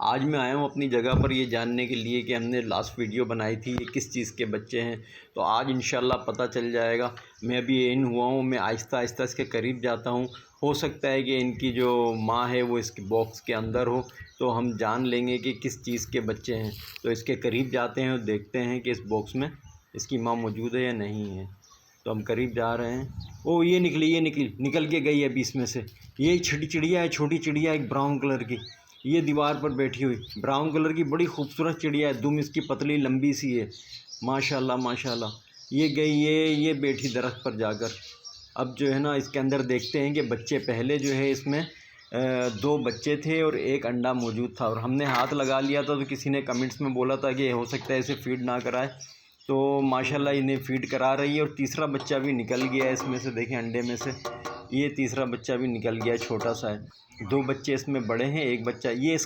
आज मैं आया हूँ अपनी जगह पर ये जानने के लिए कि हमने लास्ट वीडियो बनाई थी ये किस चीज़ के बच्चे हैं। तो आज इंशाल्लाह पता चल जाएगा। मैं अभी इन हुआ हूँ, मैं आहिस्ता आहिस्ता इसके करीब जाता हूँ। हो सकता है कि इनकी जो माँ है वो इसके बॉक्स के अंदर हो, तो हम जान लेंगे कि किस चीज़ के बच्चे हैं। तो इसके करीब जाते हैं और देखते हैं कि इस बॉक्स में इसकी माँ मौजूद है या नहीं है। तो हम करीब जा रहे हैं। ओ ये निकल के गई है अभी इसमें से। ये छोटी चिड़िया है, छोटी चिड़िया एक ब्राउन कलर की, ये दीवार पर बैठी हुई ब्राउन कलर की बड़ी खूबसूरत चिड़िया है। दुम इसकी पतली लंबी सी है, माशाल्लाह माशाल्लाह। ये गई, ये बैठी दरख्त पर जाकर। अब जो है ना इसके अंदर देखते हैं कि बच्चे, पहले जो है इसमें 2 बच्चे थे और 1 अंडा मौजूद था और हमने हाथ लगा लिया था। तो किसी ने कमेंट्स में बोला था कि हो सकता है इसे फीड ना कराए, तो माशाल्लाह इन्हें फ़ीड करा रही है। और तीसरा बच्चा भी निकल गया है इसमें से, देखें अंडे में से ये तीसरा बच्चा भी निकल गया है, छोटा सा है। 2 बच्चे इसमें बड़े हैं, 1 बच्चा ये